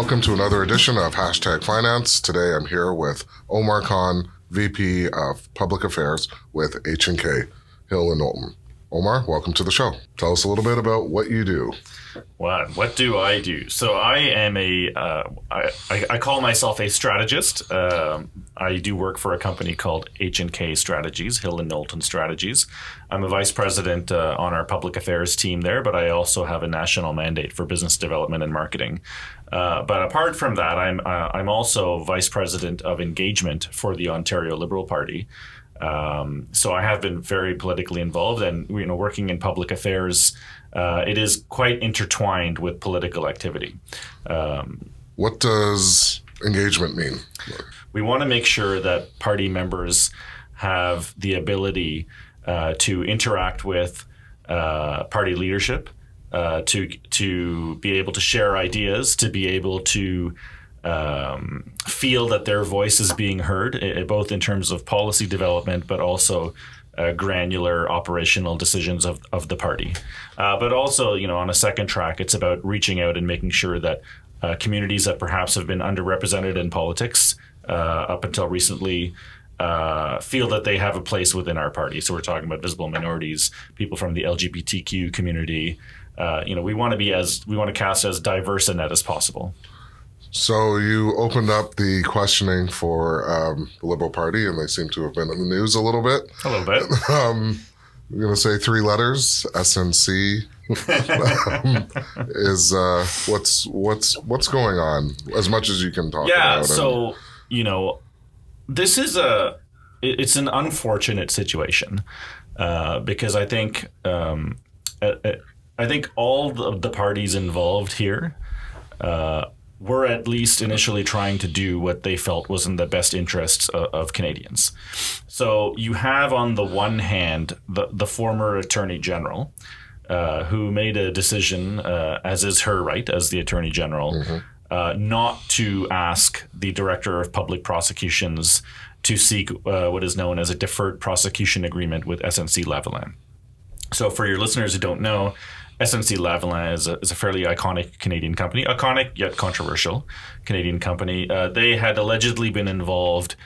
Welcome to another edition of Hashtag Finance. Today I'm here with Omar Khan, VP of Public Affairs with H&K, Hill+Knowlton. Omar, welcome to the show. Tell us a little bit about what you do. What do I do? So I am I call myself a strategist. I do work for a company called H&K Strategies, Hill+Knowlton Strategies. I'm a vice president on our public affairs team there, but I also have a national mandate for business development and marketing. But apart from that, I'm also vice president of engagement for the Ontario Liberal Party. So I have been very politically involved, and working in public affairs, it is quite intertwined with political activity. What does engagement mean? We want to make sure that party members have the ability to interact with party leadership, to be able to share ideas, to be able to feel that their voice is being heard, both in terms of policy development, but also granular operational decisions of the party. But also, on a second track, it's about reaching out and making sure that communities that perhaps have been underrepresented in politics up until recently feel that they have a place within our party. So we're talking about visible minorities, people from the LGBTQ community. We want to cast as diverse a net as possible. So you opened up the questioning for the Liberal Party, and they seem to have been in the news a little bit. A little bit. I'm going to say three letters. SNC is what's going on, as much as you can talk about. Yeah. So this is it's an unfortunate situation because I think all of the parties involved here were at least initially trying to do what they felt was in the best interests of Canadians. So you have, on the one hand, the former Attorney General, who made a decision, as is her right as the Attorney General, not to ask the Director of Public Prosecutions to seek what is known as a deferred prosecution agreement with SNC Lavalin. So for your listeners who don't know, SNC Lavalin is a fairly iconic Canadian company, iconic yet controversial Canadian company. They had allegedly been involved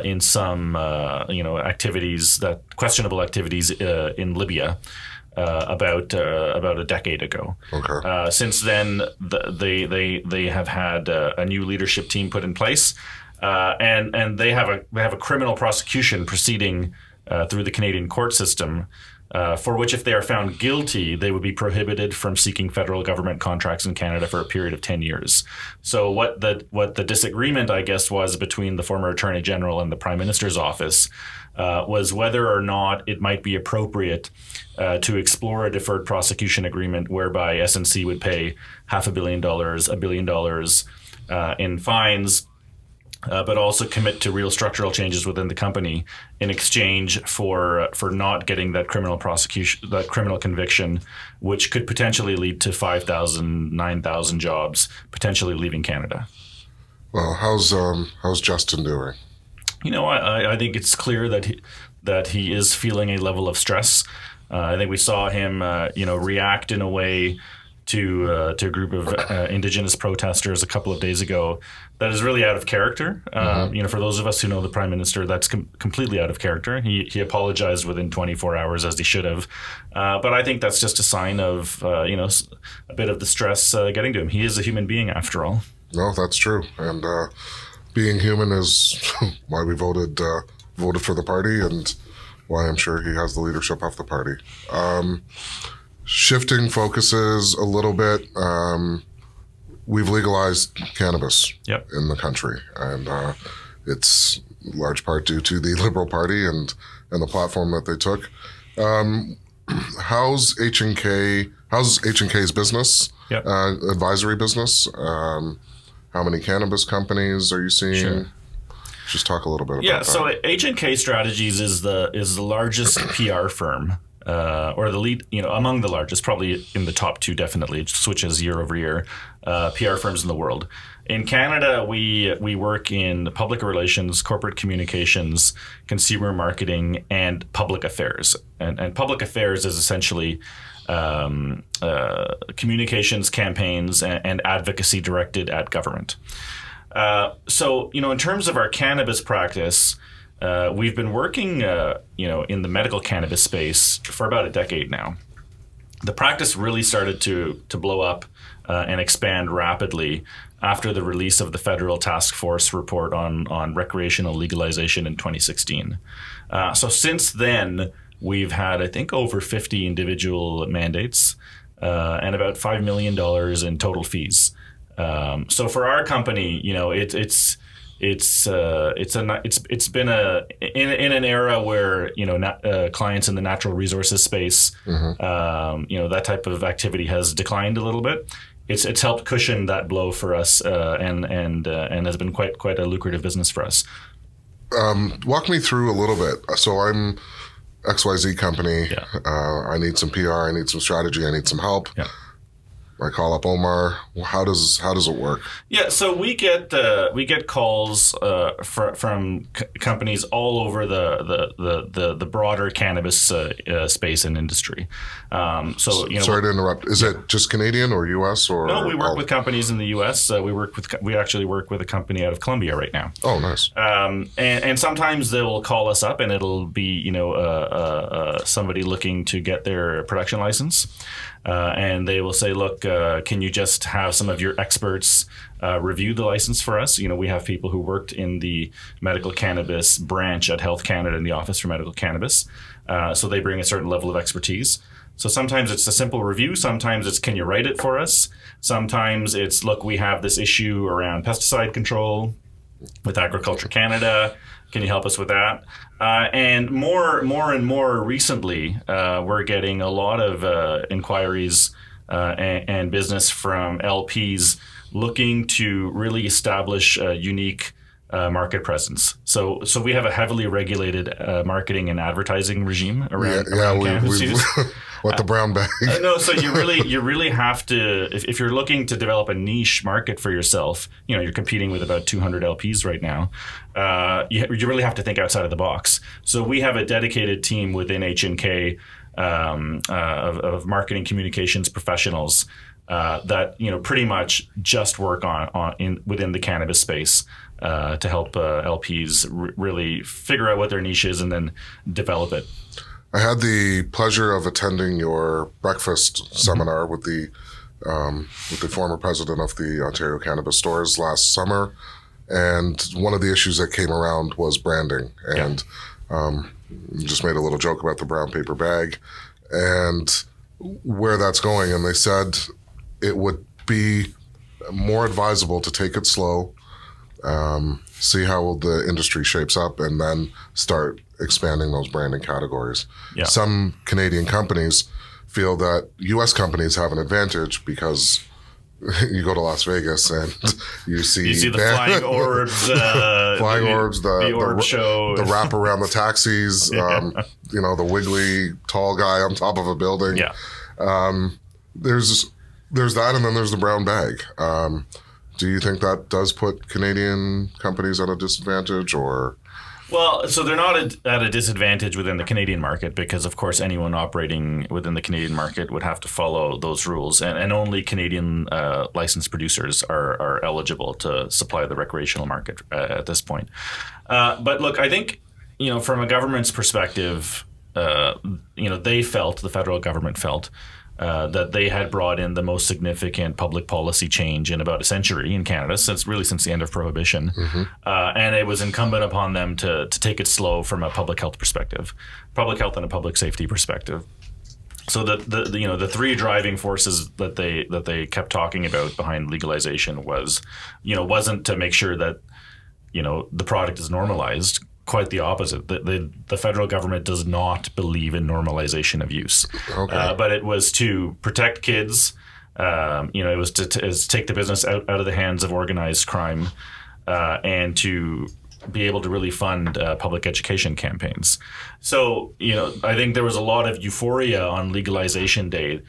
in some, activities, questionable activities in Libya about a decade ago. Okay. Since then, they have had a new leadership team put in place, and they have a criminal prosecution proceeding through the Canadian court system. For which, if they are found guilty, they would be prohibited from seeking federal government contracts in Canada for a period of 10 years. So what the disagreement, I guess, was between the former Attorney General and the Prime Minister's office was whether or not it might be appropriate to explore a deferred prosecution agreement whereby SNC would pay $500 million, $1 billion in fines, but also commit to real structural changes within the company in exchange for not getting that criminal prosecution, that criminal conviction, which could potentially lead to 5,000, 9,000 jobs potentially leaving Canada. Well, how's Justin doing? I think it's clear that he is feeling a level of stress. I think we saw him, react in a way to a group of Indigenous protesters a couple of days ago that is really out of character. For those of us who know the Prime Minister, that's completely out of character. He apologized within 24 hours, as he should have. But I think that's just a sign of, a bit of the stress getting to him. He is a human being, after all. No, that's true. And being human is why we voted for the party, and why I'm sure he has the leadership of the party. Shifting focuses a little bit, we've legalized cannabis in the country, and it's in large part due to the Liberal Party and the platform that they took. How's H&K's business, advisory business? How many cannabis companies are you seeing? Sure. Just talk a little bit about that. So H&K Strategies is the largest PR firm. Or the lead, among the largest, probably in the top two, definitely. It switches year over year, PR firms in the world. In Canada, we work in public relations, corporate communications, consumer marketing, and public affairs. And public affairs is essentially communications campaigns and advocacy directed at government. So, in terms of our cannabis practice, we've been working, in the medical cannabis space for about a decade now. The practice really started to blow up and expand rapidly after the release of the Federal Task Force report on recreational legalization in 2016. So since then, we've had, I think, over 50 individual mandates and about $5 million in total fees. So for our company, it's been in an era where clients in the natural resources space, that type of activity has declined a little bit. It's helped cushion that blow for us, and has been quite a lucrative business for us. Walk me through a little bit. So I'm XYZ company. Yeah. I need some PR. I need some strategy. I need some help. Yeah. I call up Omar. How does it work? Yeah, so we get calls from companies all over the broader cannabis space and industry. Sorry to interrupt. Is it just Canadian or U.S. or? No, we work with companies in the U.S. We actually work with a company out of Colombia right now. Oh, nice. And sometimes they will call us up, and it'll be somebody looking to get their production license. And they will say, look, can you just have some of your experts review the license for us? We have people who worked in the medical cannabis branch at Health Canada in the Office for Medical Cannabis. So they bring a certain level of expertise. So sometimes it's a simple review. Sometimes it's, can you write it for us? Sometimes it's, look, we have this issue around pesticide control with Agriculture Canada. Can you help us with that? And more and more recently, we're getting a lot of inquiries and business from LPs looking to really establish a unique market presence. So we have a heavily regulated marketing and advertising regime around cannabis use. What the brown bag? No, so you really have to, if you're looking to develop a niche market for yourself, you're competing with about 200 LPs right now. You really have to think outside of the box. So we have a dedicated team within H&K of marketing communications professionals that pretty much just work within the cannabis space to help LPs really figure out what their niche is and then develop it. I had the pleasure of attending your breakfast seminar with the former president of the Ontario Cannabis Stores last summer, and one of the issues that came around was branding. And you just made a little joke about the brown paper bag and where that's going. And they said it would be more advisable to take it slow, see how the industry shapes up, and then start expanding those branding categories. Yeah. Some Canadian companies feel that U.S. companies have an advantage because you go to Las Vegas and you see the flying orbs, the orb show, the wrap around the taxis, the wiggly tall guy on top of a building. Yeah. There's that, and then there's the brown bag. Do you think that does put Canadian companies at a disadvantage, or? Well, so they're not at a disadvantage within the Canadian market because, of course, anyone operating within the Canadian market would have to follow those rules, and only Canadian licensed producers are eligible to supply the recreational market at this point. But look, I think from a government's perspective, the federal government felt that they had brought in the most significant public policy change in about a century in Canada, since the end of Prohibition. And it was incumbent upon them to take it slow from a public health perspective, public health and a public safety perspective. So the three driving forces that they kept talking about behind legalization wasn't to make sure that the product is normalized. Quite the opposite. The federal government does not believe in normalization of use. Okay. But it was to protect kids. It was to take the business out of the hands of organized crime, and to be able to really fund public education campaigns. So, I think there was a lot of euphoria on legalization day.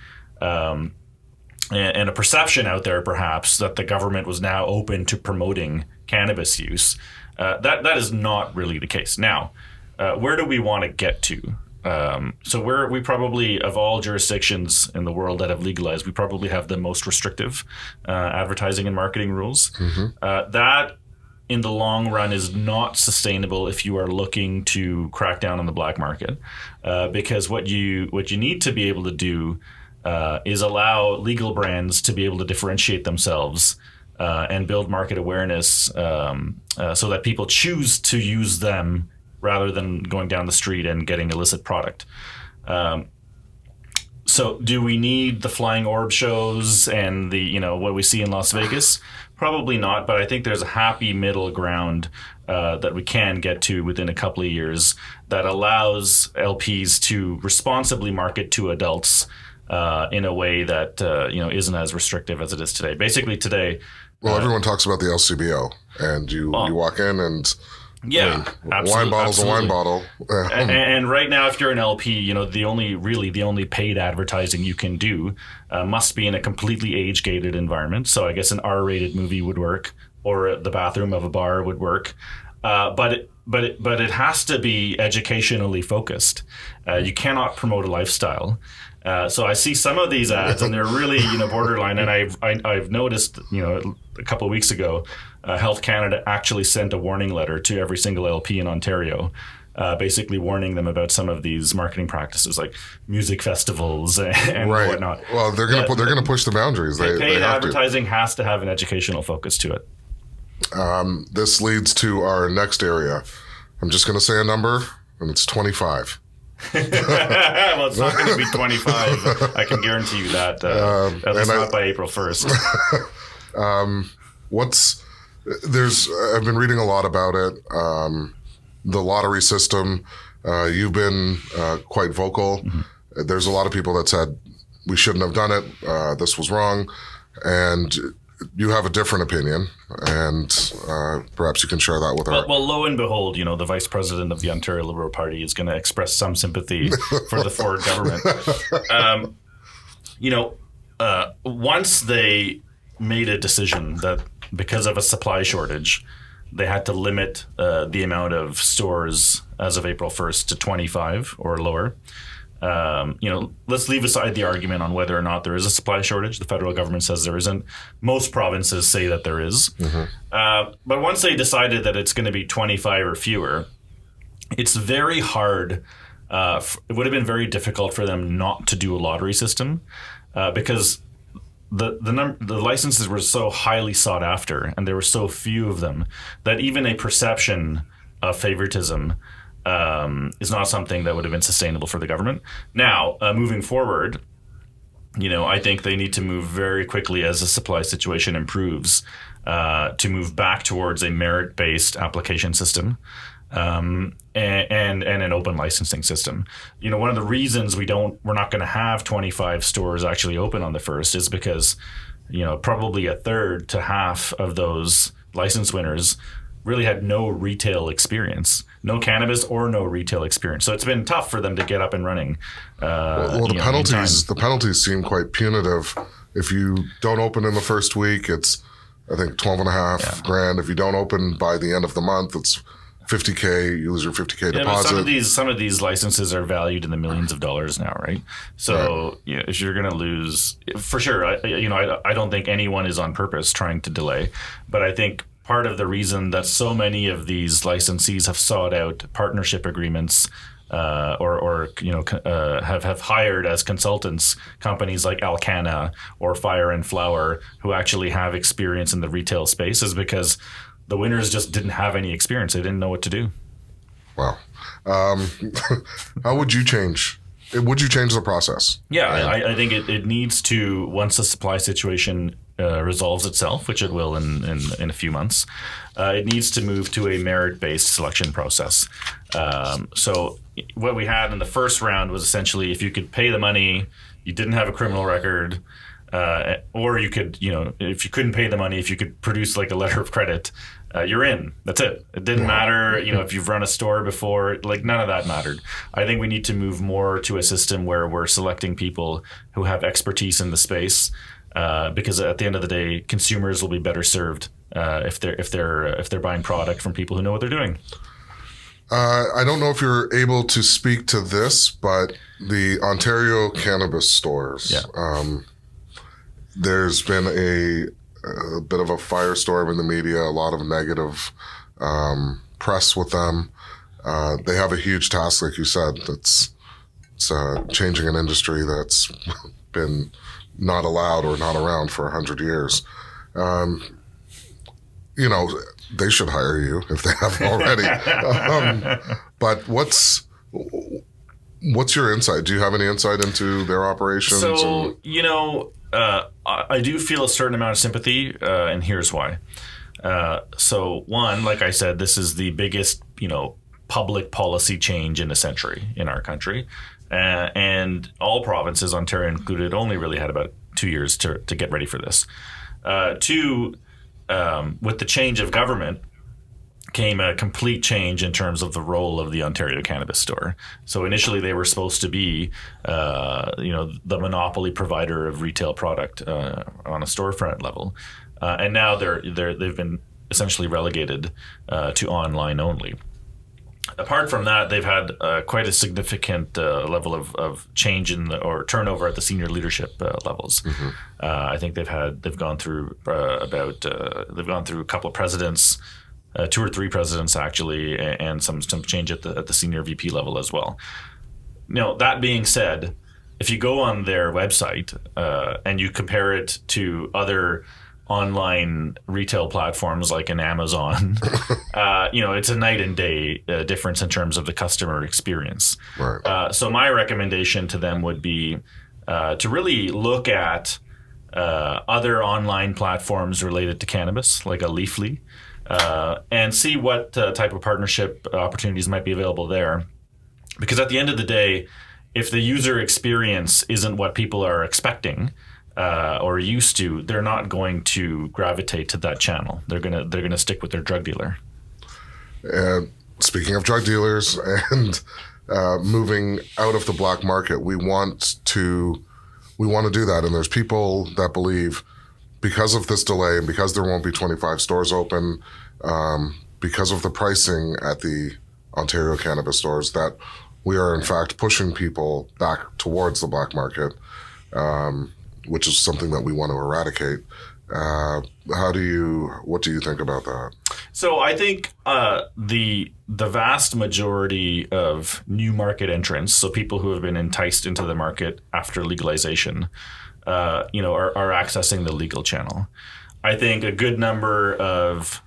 and a perception out there, perhaps, that the government was now open to promoting cannabis use. That is not really the case. Now, where do we want to get to? So we probably, of all jurisdictions in the world that have legalized, we probably have the most restrictive advertising and marketing rules. That, in the long run, is not sustainable if you are looking to crack down on the black market, because what you need to be able to do is allow legal brands to be able to differentiate themselves and build market awareness so that people choose to use them rather than going down the street and getting illicit product. So do we need the flying orb shows and the, what we see in Las Vegas? Probably not, but I think there's a happy middle ground that we can get to within a couple of years that allows LPs to responsibly market to adults in a way that isn't as restrictive as it is today. Basically today... Well, everyone talks about the LCBO, and you walk in and... Yeah, wine bottle's a wine bottle. And right now, if you're an LP, the only paid advertising you can do must be in a completely age-gated environment. So I guess an R-rated movie would work, or the bathroom of a bar would work. But it has to be educationally focused. You cannot promote a lifestyle. So I see some of these ads, and they're really borderline. And I've noticed a couple of weeks ago, Health Canada actually sent a warning letter to every single LP in Ontario, basically warning them about some of these marketing practices like music festivals and whatnot. Well, they're gonna push the boundaries. Paid advertising has to have an educational focus to it. This leads to our next area. I'm just gonna say a number, and it's 25. Well, it's not going to be 25. I can guarantee you that. At least not by April 1st. I've been reading a lot about it. The lottery system. You've been quite vocal. There's a lot of people that said we shouldn't have done it. This was wrong, and you have a different opinion, and perhaps you can share that with our... Well, lo and behold, the vice president of the Ontario Liberal Party is going to express some sympathy for the Ford government. Once they made a decision that because of a supply shortage, they had to limit the amount of stores as of April 1st to 25 or lower. Let's leave aside the argument on whether or not there is a supply shortage. The federal government says there isn't. Most provinces say that there is. But once they decided that it's going to be 25 or fewer, it's very hard. It would have been very difficult for them not to do a lottery system because the licenses were so highly sought after and there were so few of them that even a perception of favoritism is not something that would have been sustainable for the government. Now, moving forward, I think they need to move very quickly as the supply situation improves to move back towards a merit-based application system and an open licensing system. One of the reasons we're not going to have 25 stores actually open on the 1st is because, probably a third to half of those license winners really had no retail experience, no cannabis or no retail experience. So it's been tough for them to get up and running. The penalties seem quite punitive. If you don't open in the first week, it's, I think, 12.5 grand. If you don't open by the end of the month, it's $50K. You lose your $50K deposit. Some of these licenses are valued in the millions of dollars now, right? So if you're going to lose, for sure, I don't think anyone is on purpose trying to delay, but I think part of the reason that so many of these licensees have sought out partnership agreements have hired as consultants companies like Alcanna or Fire and Flower who actually have experience in the retail space is because the winners just didn't have any experience. They didn't know what to do. Wow. How would you change? Would you change the process? Yeah, I think it needs to, once the supply situation resolves itself, which it will in a few months, it needs to move to a merit-based selection process. So what we had in the first round was essentially if you could pay the money, you didn't have a criminal record, or you could, if you couldn't pay the money, if you could produce like a letter of credit, you're in. That's it. It didn't matter, if you've run a store before, like none of that mattered. I think we need to move more to a system where we're selecting people who have expertise in the space, because at the end of the day, consumers will be better served if they're buying product from people who know what they're doing. I don't know if you're able to speak to this, but the Ontario cannabis stores, there's been a bit of a firestorm in the media, a lot of negative press with them. They have a huge task, like you said. It's changing an industry that's been not allowed or not around for 100 years. They should hire you if they haven't already. But what's your insight? Do you have any insight into their operations? So, I do feel a certain amount of sympathy, and here's why. So one, like I said, this is the biggest, public policy change in a century in our country. And all provinces, Ontario included, only really had about 2 years to get ready for this. Two, with the change of government came a complete change in terms of the role of the Ontario Cannabis Store. So initially they were supposed to be, the monopoly provider of retail product on a storefront level, and now they've been essentially relegated to online only. Apart from that, they've had quite a significant level of change or turnover at the senior leadership levels. Mm-hmm. I think they've gone through a couple of presidents, 2 or 3 presidents actually, and some change at the senior VP level as well. Now, that being said, if you go on their website and you compare it to other online retail platforms like an Amazon, it's a night and day difference in terms of the customer experience. Right. So my recommendation to them would be to really look at other online platforms related to cannabis, like a Leafly, and see what type of partnership opportunities might be available there. Because at the end of the day, if the user experience isn't what people are expecting, or used to, they're not going to gravitate to that channel. They're gonna stick with their drug dealer. And speaking of drug dealers and moving out of the black market, we want to do that. And there's people that believe, because of this delay and because there won't be 25 stores open, because of the pricing at the Ontario cannabis stores, that we are in fact pushing people back towards the black market. Which is something that we want to eradicate. What do you think about that? So I think the vast majority of new market entrants, so people who have been enticed into the market after legalization, are accessing the legal channel. I think a good number of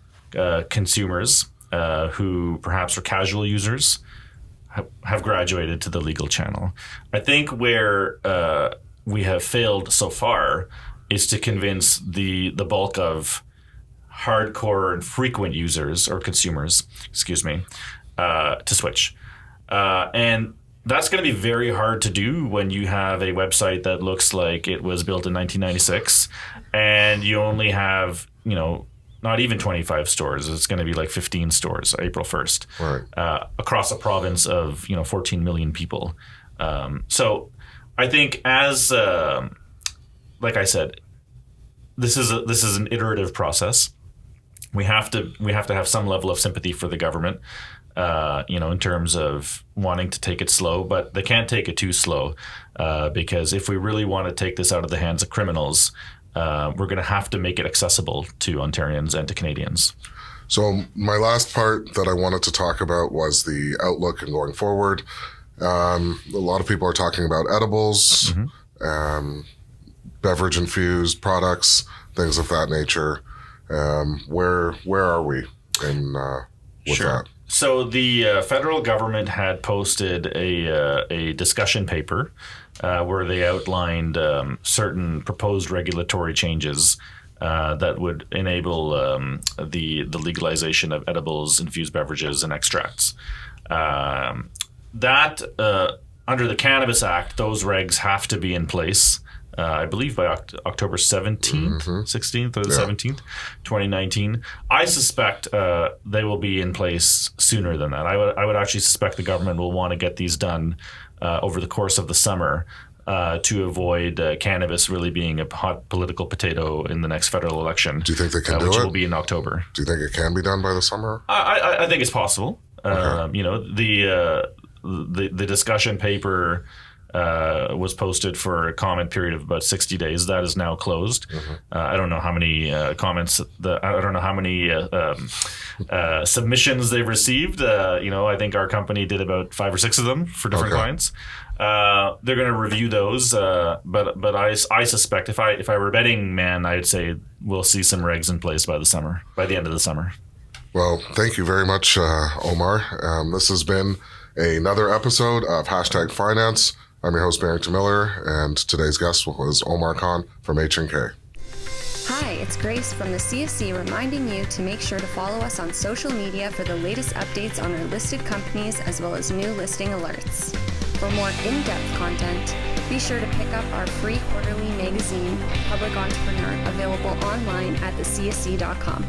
consumers who perhaps are casual users have graduated to the legal channel. I think where we have failed so far is to convince the bulk of hardcore and frequent users or consumers, to switch. And that's going to be very hard to do when you have a website that looks like it was built in 1996 and you only have, not even 25 stores. It's going to be like 15 stores April 1st, right, across a province of, 14 million people. So I think like I said, this is an iterative process. We have to have some level of sympathy for the government, in terms of wanting to take it slow, but they can't take it too slow, because if we really want to take this out of the hands of criminals, we're going to have to make it accessible to Ontarians and to Canadians. So my last part that I wanted to talk about was the outlook and going forward. A lot of people are talking about edibles, mm-hmm, beverage infused products, things of that nature. Where are we in with that? So the federal government had posted a discussion paper where they outlined certain proposed regulatory changes that would enable the legalization of edibles, infused beverages, and extracts. That under the Cannabis Act, those regs have to be in place, I believe by October 17th, mm-hmm, 16th or the 17th, 2019. I suspect they will be in place sooner than that. I would actually suspect the government will want to get these done over the course of the summer, to avoid cannabis really being a hot political potato in the next federal election. Do you think they can do it? Which will be in October. Do you think it can be done by the summer? I think it's possible. Okay. You know, the discussion paper was posted for a comment period of about 60 days. That is now closed. Mm-hmm. I don't know how many comments. I don't know how many submissions they've received. You know, I think our company did about 5 or 6 of them for different clients. They're going to review those, but I suspect if I were a betting man, I'd say we'll see some regs in place by the end of the summer. Well, thank you very much, Omar. This has been another episode of #Finance. I'm your host, Barrington Miller, and today's guest was Omar Khan from H&K. Hi, it's Grace from the CFC reminding you to make sure to follow us on social media for the latest updates on our listed companies as well as new listing alerts. For more in-depth content, be sure to pick up our free quarterly magazine, Public Entrepreneur, available online at thecfc.com.